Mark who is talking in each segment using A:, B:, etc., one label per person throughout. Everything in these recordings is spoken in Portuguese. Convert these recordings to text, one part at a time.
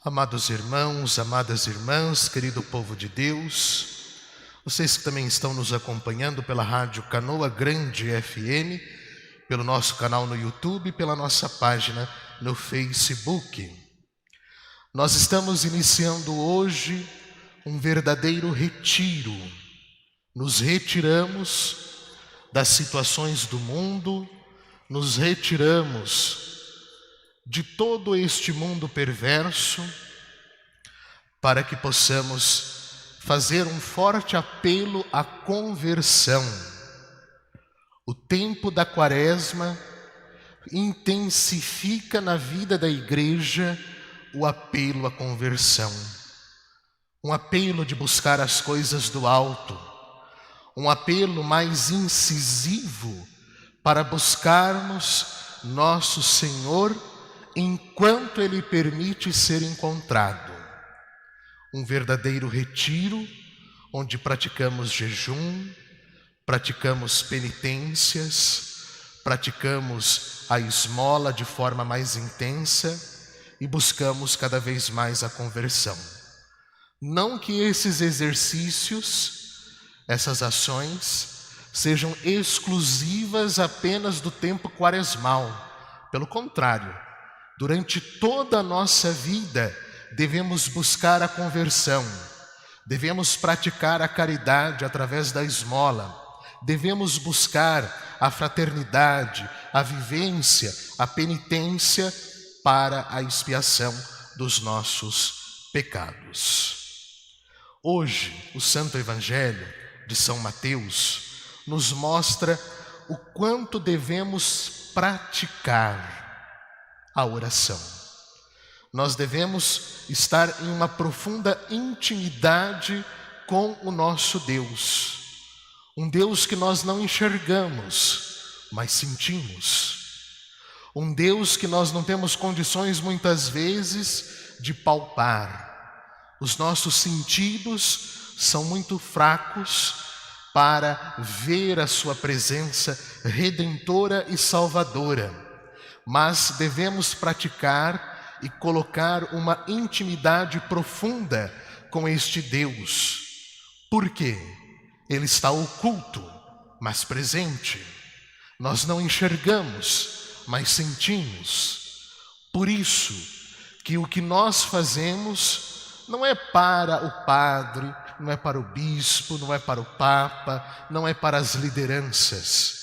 A: Amados irmãos, amadas irmãs, querido povo de Deus, vocês que também estão nos acompanhando pela rádio Canoa Grande FM, pelo nosso canal no YouTube, pela nossa página no Facebook. Nós estamos iniciando hoje um verdadeiro retiro. Nos retiramos das situações do mundo, nos retiramos de todo este mundo perverso, para que possamos fazer um forte apelo à conversão. O tempo da Quaresma intensifica na vida da igreja o apelo à conversão. Um apelo de buscar as coisas do alto, um apelo mais incisivo para buscarmos nosso Senhor enquanto Ele permite ser encontrado. Um verdadeiro retiro, onde praticamos jejum, praticamos penitências, praticamos a esmola de forma mais intensa e buscamos cada vez mais a conversão. Não que esses exercícios, essas ações, sejam exclusivas apenas do tempo quaresmal. Pelo contrário, durante toda a nossa vida, devemos buscar a conversão, devemos praticar a caridade através da esmola, devemos buscar a fraternidade, a vivência, a penitência para a expiação dos nossos pecados. Hoje, o Santo Evangelho de São Mateus nos mostra o quanto devemos praticar a oração. Nós devemos estar em uma profunda intimidade com o nosso Deus. Um Deus que nós não enxergamos, mas sentimos. Um Deus que nós não temos condições muitas vezes de palpar. Os nossos sentidos são muito fracos para ver a sua presença redentora e salvadora. Mas devemos praticar e colocar uma intimidade profunda com este Deus. Por quê? Ele está oculto, mas presente. Nós não enxergamos, mas sentimos. Por isso que o que nós fazemos não é para o padre, não é para o bispo, não é para o papa, não é para as lideranças.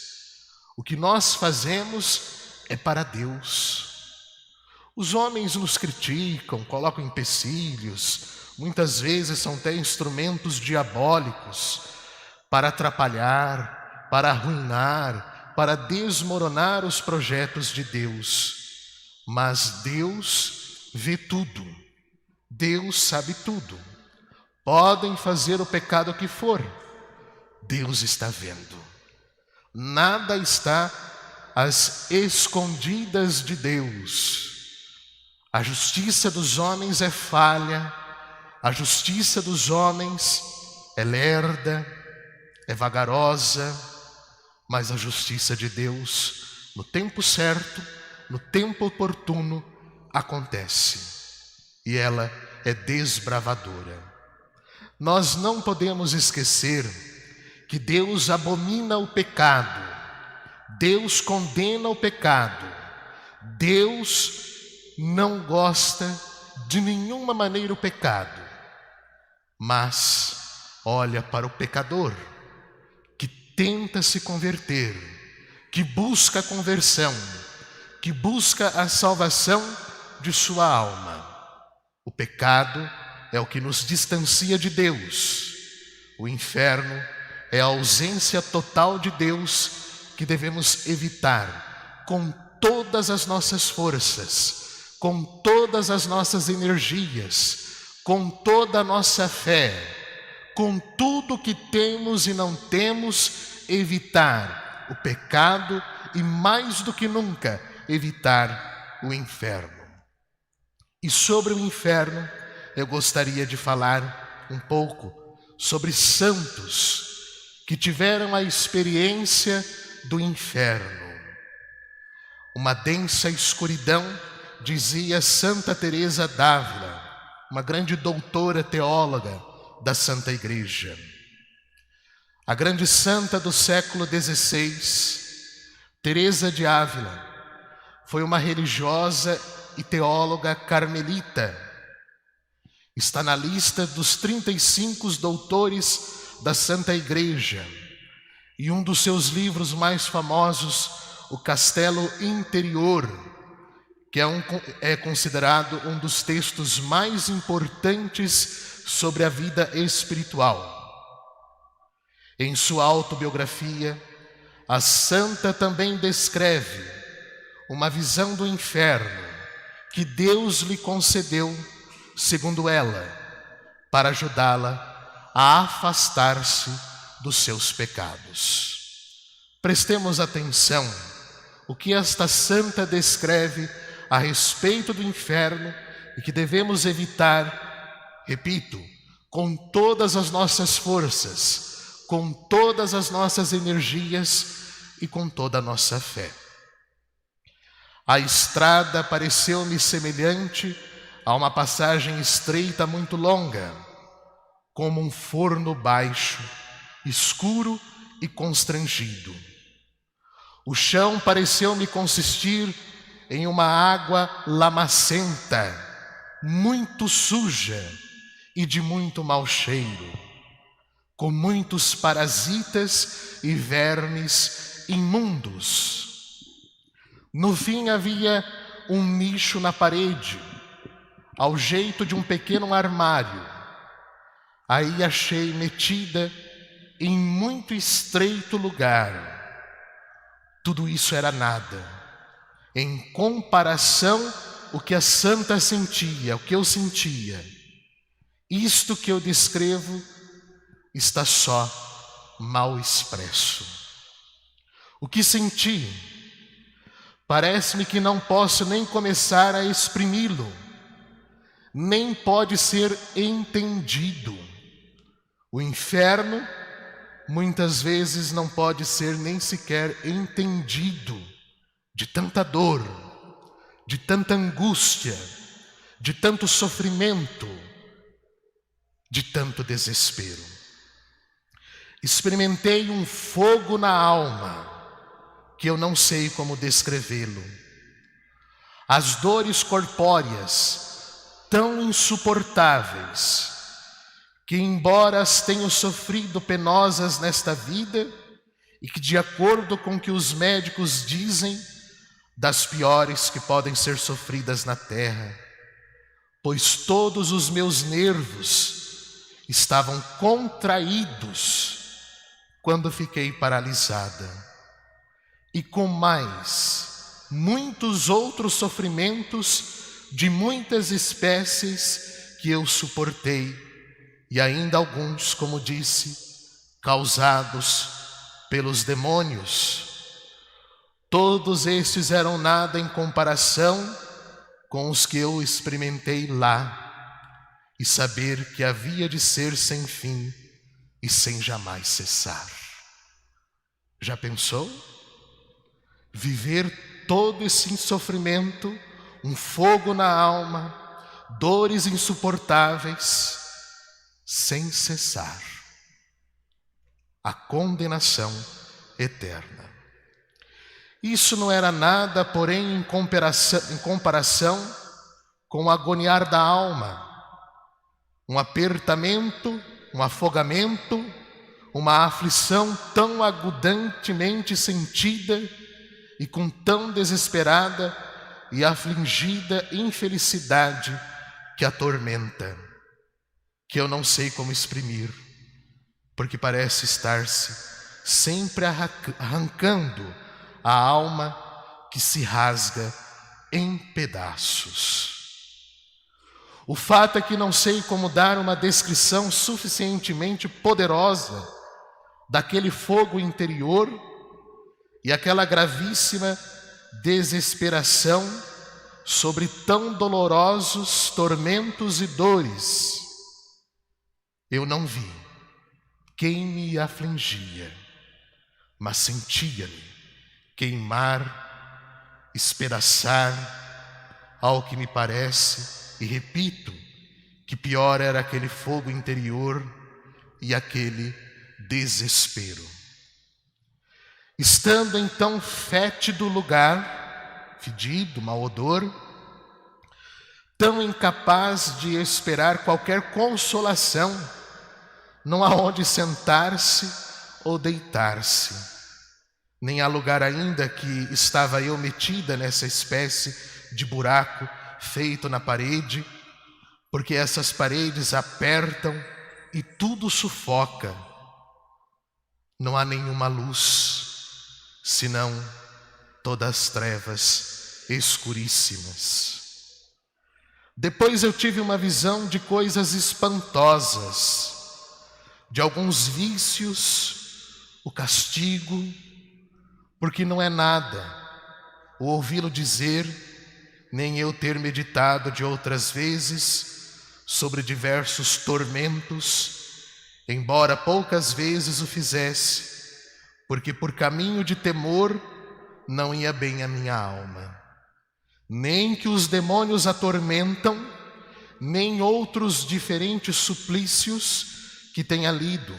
A: O que nós fazemos é para Deus. Os homens nos criticam, colocam empecilhos, muitas vezes são até instrumentos diabólicos para atrapalhar, para arruinar, para desmoronar os projetos de Deus. Mas Deus vê tudo, Deus sabe tudo. Podem fazer o pecado que for, Deus está vendo. Nada está às escondidas de Deus. A justiça dos homens é falha, a justiça dos homens é lerda, é vagarosa, mas a justiça de Deus, no tempo certo, no tempo oportuno, acontece. E ela é desbravadora. Nós não podemos esquecer que Deus abomina o pecado, Deus condena o pecado, Deus não gosta de nenhuma maneira o pecado, mas olha para o pecador que tenta se converter, que busca a conversão, que busca a salvação de sua alma. O pecado é o que nos distancia de Deus. O inferno é a ausência total de Deus que devemos evitar com todas as nossas forças, com todas as nossas energias, com toda a nossa fé, com tudo que temos e não temos, evitar o pecado e, mais do que nunca, evitar o inferno. E sobre o inferno, eu gostaria de falar um pouco sobre santos que tiveram a experiência do inferno. Uma densa escuridão, dizia Santa Teresa d'Ávila, uma grande doutora teóloga da Santa Igreja. A grande santa do século XVI, Teresa de Ávila, foi uma religiosa e teóloga carmelita. Está na lista dos 35 doutores da Santa Igreja. E um dos seus livros mais famosos, O Castelo Interior, que é considerado um dos textos mais importantes sobre a vida espiritual. Em sua autobiografia, a santa também descreve uma visão do inferno que Deus lhe concedeu, segundo ela, para ajudá-la a afastar-se dos seus pecados. Prestemos atenção o que esta santa descreve a respeito do inferno e que devemos evitar, repito, com todas as nossas forças, com todas as nossas energias e com toda a nossa fé. A estrada pareceu-me semelhante a uma passagem estreita muito longa, como um forno baixo, escuro e constrangido. O chão pareceu-me consistir em uma água lamacenta, muito suja e de muito mau cheiro, com muitos parasitas e vermes imundos. No fim havia um nicho na parede, ao jeito de um pequeno armário. Aí achei metida em muito estreito lugar. Tudo isso era nada em comparação o que a santa sentia, o que eu sentia. Isto que eu descrevo está só mal expresso. O que senti, parece-me que não posso nem começar a exprimi-lo, nem pode ser entendido. O inferno muitas vezes não pode ser nem sequer entendido, de tanta dor, de tanta angústia, de tanto sofrimento, de tanto desespero. Experimentei um fogo na alma, que eu não sei como descrevê-lo. As dores corpóreas, tão insuportáveis, que embora as tenho sofrido penosas nesta vida, e que de acordo com o que os médicos dizem, das piores que podem ser sofridas na terra, pois todos os meus nervos estavam contraídos quando fiquei paralisada, e com mais muitos outros sofrimentos de muitas espécies que eu suportei, e ainda alguns, como disse, causados pelos demônios. Todos estes eram nada em comparação com os que eu experimentei lá, e saber que havia de ser sem fim e sem jamais cessar. Já pensou? Viver todo esse sofrimento, um fogo na alma, dores insuportáveis, sem cessar. A condenação eterna. Isso não era nada, porém, em comparação com o agoniar da alma, um apertamento, um afogamento, uma aflição tão agudantemente sentida e com tão desesperada e afligida infelicidade que atormenta, que eu não sei como exprimir, porque parece estar-se sempre arrancando a alma que se rasga em pedaços. O fato é que não sei como dar uma descrição suficientemente poderosa daquele fogo interior e aquela gravíssima desesperação sobre tão dolorosos tormentos e dores. Eu não vi quem me afligia, mas sentia-me queimar, espedaçar, ao que me parece, e repito, que pior era aquele fogo interior e aquele desespero. Estando em tão fétido lugar, fedido, mau odor, tão incapaz de esperar qualquer consolação, não há onde sentar-se ou deitar-se. Nem há lugar ainda que estava eu metida nessa espécie de buraco feito na parede, porque essas paredes apertam e tudo sufoca. Não há nenhuma luz, senão todas as trevas escuríssimas. Depois eu tive uma visão de coisas espantosas, de alguns vícios, o castigo, porque não é nada o ouvi-lo dizer, nem eu ter meditado de outras vezes sobre diversos tormentos, embora poucas vezes o fizesse, porque por caminho de temor não ia bem a minha alma. Nem que os demônios atormentam, nem outros diferentes suplícios que tenha lido.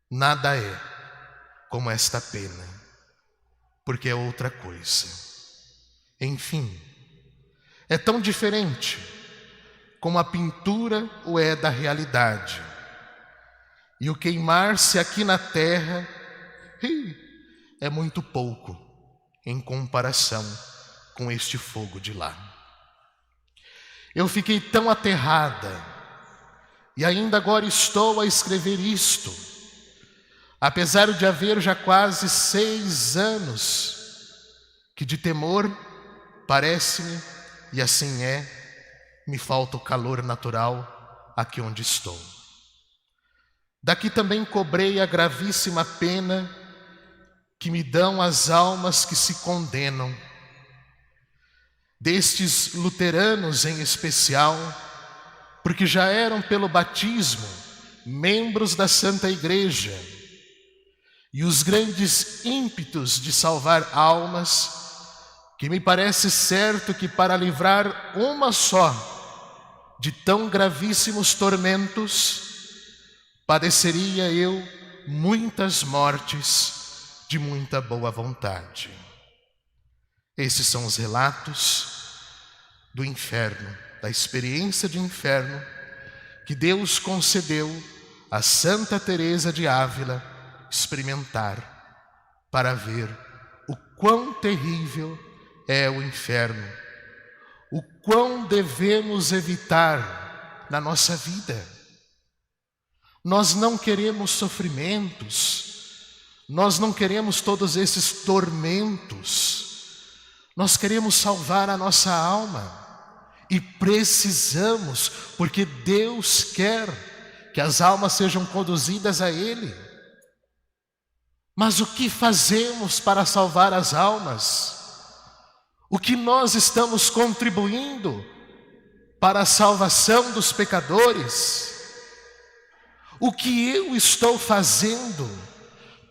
A: Nada é como esta pena, porque é outra coisa. Enfim, é tão diferente como a pintura o é da realidade. E o queimar-se aqui na terra é muito pouco em comparação com este fogo de lá. Eu fiquei tão aterrada, e ainda agora estou a escrever isto, apesar de haver já quase 6 anos, que de temor, parece-me, e assim é, me falta o calor natural aqui onde estou. Daqui também cobrei a gravíssima pena que me dão as almas que se condenam. Destes luteranos em especial, porque já eram pelo batismo membros da Santa Igreja, e os grandes ímpetos de salvar almas, que me parece certo que para livrar uma só de tão gravíssimos tormentos, padeceria eu muitas mortes de muita boa vontade. Esses são os relatos do inferno, da experiência de inferno que Deus concedeu a Santa Teresa de Ávila experimentar, para ver o quão terrível é o inferno, o quão devemos evitar na nossa vida. Nós não queremos sofrimentos, nós não queremos todos esses tormentos, nós queremos salvar a nossa alma e precisamos, porque Deus quer que as almas sejam conduzidas a Ele. Mas o que fazemos para salvar as almas? O que nós estamos contribuindo para a salvação dos pecadores? O que eu estou fazendo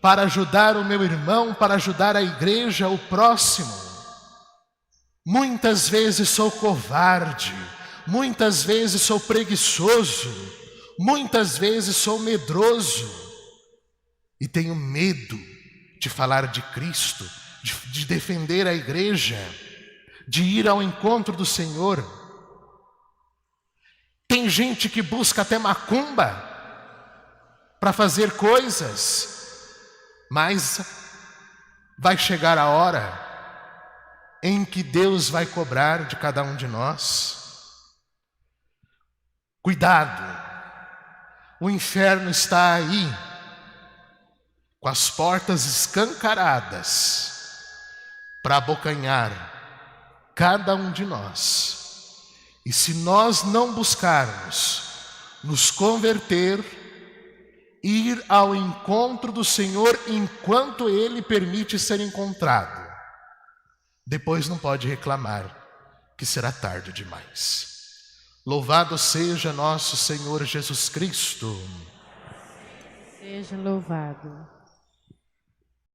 A: para ajudar o meu irmão, para ajudar a igreja, o próximo? Muitas vezes sou covarde, muitas vezes sou preguiçoso, muitas vezes sou medroso e tenho medo de falar de Cristo, de defender a igreja, de ir ao encontro do Senhor. Tem gente que busca até macumba para fazer coisas, mas vai chegar a hora em que Deus vai cobrar de cada um de nós. Cuidado, o inferno está aí, com as portas escancaradas, para abocanhar cada um de nós. E se nós não buscarmos nos converter, ir ao encontro do Senhor enquanto Ele permite ser encontrado, depois não pode reclamar que será tarde demais. Louvado seja nosso Senhor Jesus Cristo.
B: Seja louvado.